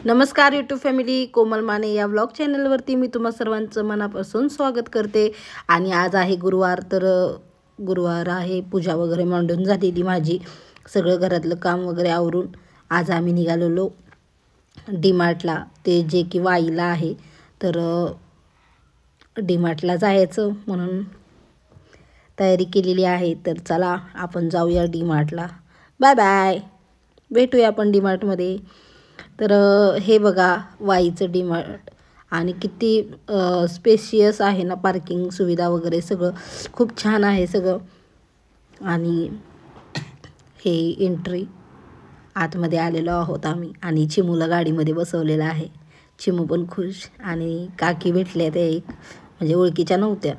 नमस्कार YouTube family, कोमल माने या vlog चॅनलवरती मी तुम्हा सर्वांचं मनापासून स्वागत करते। आणि आज आहे गुरुवार, तर गुरुवार आहे, पूजा वगैरे मांडून झालेली माझी, सगळं घरातलं काम वगैरे आवरून आज आम्ही निघालेलो डीमार्टला, ते जे की वाईला आहे। तर डीमार्टला जायचं म्हणून तयारी केलेली आहे। तर चला आपण जाऊया डीमार्टला। बाय बाय, भेटूया आपण डीमार्टमध्ये। तर हे बघा वाईचं डीमार्ट, आणि किती स्पेशियस आहे ना, पार्किंग सुविधा वगैरे सगळं खूप छान आहे सगळं। आणि हे एंट्री, आतमध्ये आलेलो आहोत आम्ही, आणि चिमूला गाडीमध्ये बसवलेलं आहे। चिमू पण खुश, आणि काकी भेटल्या त्या एक, म्हणजे ओळखीच्या नव्हत्या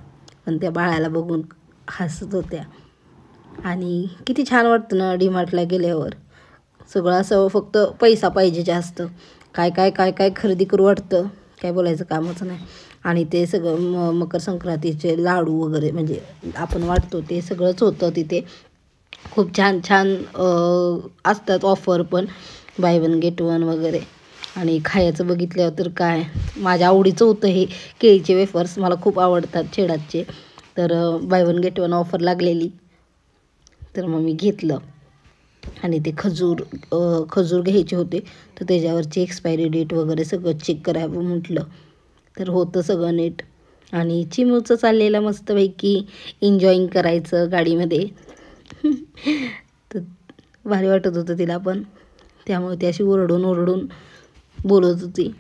पण त्या बाळाला बघून हसत होत्या। आणि किती छान वाटतं ना डीमार्टला गेल्यावर, सगळं असं फक्त पैसा पाहिजे जास्त, काय काय काय काय खरेदी करू वाटतं, काय बोलायचं कामच नाही। आणि ते सगळं मकर संक्रांतीचे लाडू वगैरे म्हणजे आपण वाटतो ते सगळंच होतं तिथे। खूप छान छान असतात ऑफर पण, बाय वन गेट वन वगैरे। आणि खायचं बघितल्यावर तर काय, माझ्या आवडीचं होतं हे केळीचे वेफर्स, मला खूप आवडतात छेडाचे। तर by one get one offer लागलेली, तर मग मी घेतलं। आणि ते खजूर घ्यायचे होते, तर त्याच्यावरची एक्सपायरी डेट वगैरे सगळं चेक करावं म्हटलं, तर होतं सगळं नीट। आणि चिमूचं चाललेलं मस्तपैकी एन्जॉईंग करायचं गाडीमध्ये तर भारी वाटत होतं तिला पण, त्यामुळे ती अशी ओरडून ओरडून बोलत होती।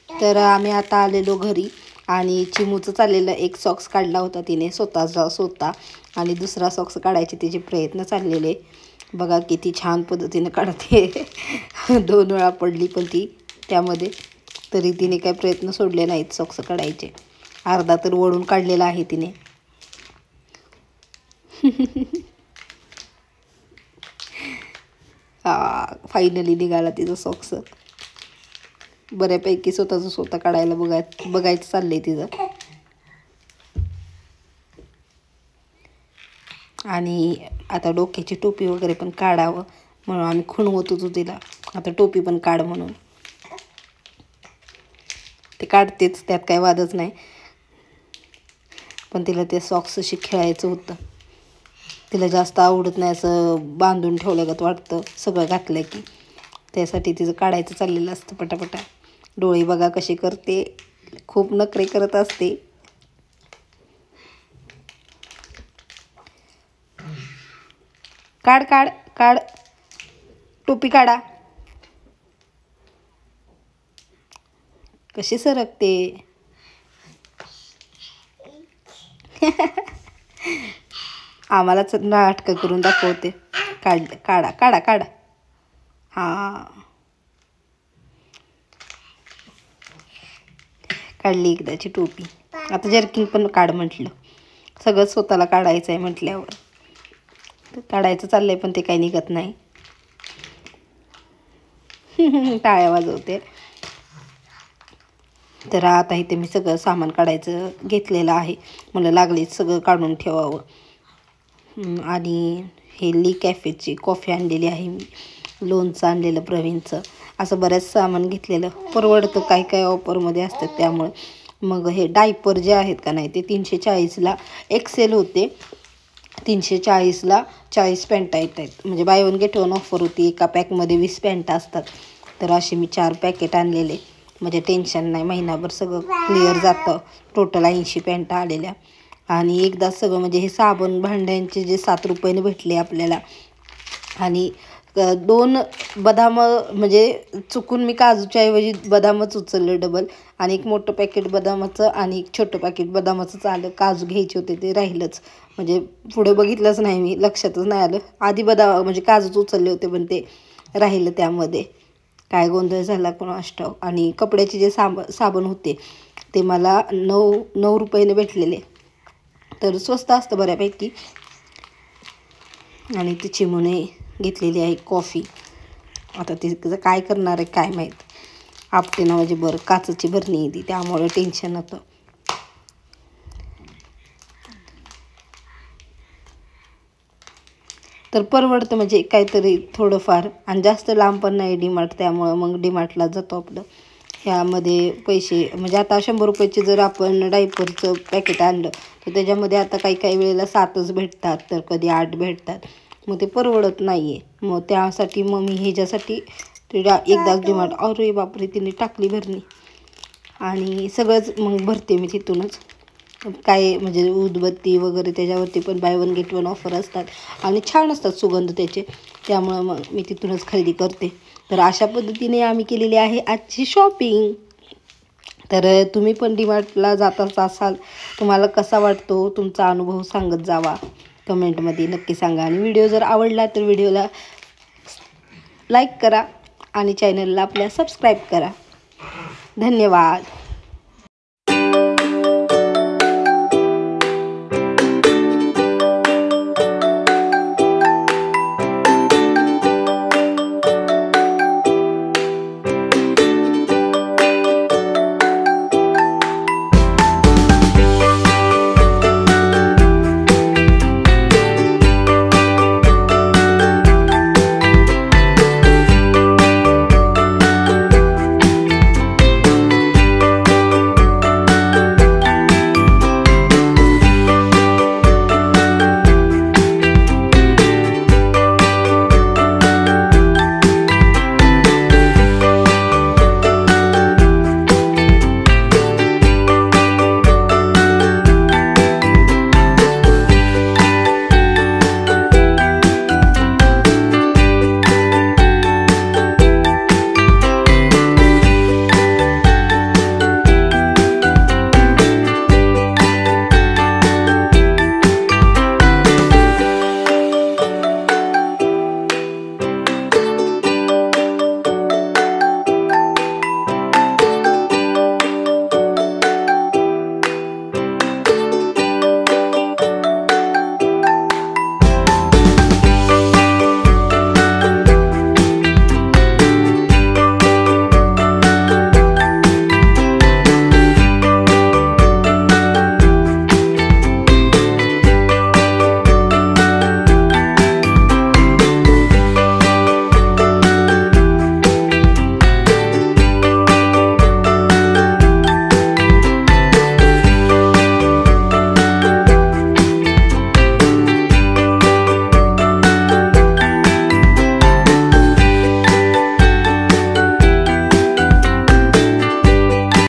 तर आम्ही आता आलेलो घरी, आणि चिमूचं चाललेलं एक सॉक्स काढला होता तिने स्वतः, आणि दुसरा सॉक्स काढायचे तिचे प्रयत्न चाललेले। बघा किती छान पद्धतीने काढते 2 वेळा पडली पण ती त्यामध्ये, तरी तिने काही प्रयत्न सोडले नाहीत सॉक्स काढायचे। अर्धा तर वळून काढलेला आहे तिने फायनली निघाला तिचा सॉक्स। बऱ्यापैकी स्वतः काढायला बघायचं चाललंय तिचं। आणि आता डोक्याची टोपी वगैरे पण काढावं म्हणून आम्ही खुणवत होतो तिला, आता टोपी पण काढ म्हणून। ते काढतेच, त्यात काही वादच नाही, पण तिला ते सॉक्सशी खेळायचं होतं। तिला जास्त आवडत नाही असं बांधून ठेवल्यागत वाटतं सगळं घातलं की, त्यासाठी तिचं काढायचं चाललेलं असतं पटापटा। डोळे बघा कशी करते, खूप नखरे करत असते। काढ काढ काढ, टोपी काढा, कशी सरकते आम्हालाच नाटकं करून दाखवते। काढा काढा काढा, हां काढली एकदाची टोपी। आता जर्किंग पण काढ म्हटलं, सगळं स्वतःला काढायचं आहे म्हटल्यावर काढायचं चाललंय, पण ते काही निघत नाही। टाळ्या वाजवते. तर आता इथे मी सगळं सामान काढायचं घेतलेलं आहे. मला लागले सगळं काढून ठेवावं. आणि हे ली कॅफेची कॉफी आणलेली आहे मी, लोणचं आणलेलं प्रवीणचं, असं बऱ्याच सामान घेतलेलं. परवडतं, काय काय ऑफरमध्ये असतात त्यामुळे. मग हे डायपर जे आहेत का नाही ते 340ला एक्सेल होते. 340ला 40 पॅन्टा येत आहेत. म्हणजे by one get one offer होती. एका पॅकमध्ये 20 पॅन्टा असतात. तर असे मी 4 पॅकेट आणलेले. म्हणजे टेन्शन नाही, महिनाभर सगळं क्लिअर जातं. टोटल 80 पॅन्टा आलेल्या. आणि एकदा सगळं म्हणजे हे साबण भांड्यांचे जे 7 रुपयाने भेटले आपल्याला. आणि 2 बदाम, म्हणजे चुकून मी काजूच्या ऐवजी बदामच उचललं डबल. आणि एक मोठं पॅकेट बदामाचं आणि एक छोटं पॅकेट बदामाचंच आलं. काजू घ्यायचे होते ते राहिलंच. म्हणजे पुढे बघितलंच नाही मी, लक्षातच नाही आलं. आधी बदाम म्हणजे काजूच उचलले होते पण ते राहिलं त्यामध्ये. काय गोंधळ झाला कोणास ठाऊक. आणि कपड्याचे जे साबण होते ते मला 9 रुपयाने भेटलेले. तर स्वस्त असतं बऱ्यापैकी. आणि ती चिमणे घेतलेली आहे कॉफी. आता तिचं काय करणार आहे काय माहीत. आपटे नावाची काचची बरणी आहे ती, त्यामुळे टेन्शन होतं. तर परवडतं म्हणजे काहीतरी थोडंफार. आणि जास्त लांब पण नाही डीमार्ट, त्यामुळं मग डीमार्टला जातो आपलं. ह्यामध्ये पैसे म्हणजे आता 100 रुपयाचे जर आपण डायपरचं पॅकेट आणलं तर त्याच्यामध्ये आता काही वेळेला 7च भेटतात, तर कधी 8 भेटतात. मग ते परवडत नाही आहे. मग त्यासाठी मग मी ह्याच्यासाठी एकदाच डीमार्ट, अरे बापरे तिने टाकली भरणी. आणि सगळंच मग भरते मी तिथूनच. काय म्हणजे उदबत्ती वगैरे त्याच्यावरती पण by one get one offer असतात. आणि छान असतात सुगंध त्याचे, त्यामुळं मग मी तिथूनच खरेदी करते. तर अशा पद्धतीने आम्ही केलेली आहे आजची शॉपिंग. तर तुम्ही पण डीमार्टला जात असाल, तुम्हाला कसा वाटतो तुमचा अनुभव सांगत जावा कमेंटमध्ये, नक्की सांगा. आणि व्हिडिओ जर आवडला तर व्हिडिओला लाईक करा आणि चॅनलला आपल्या सबस्क्राईब करा. धन्यवाद.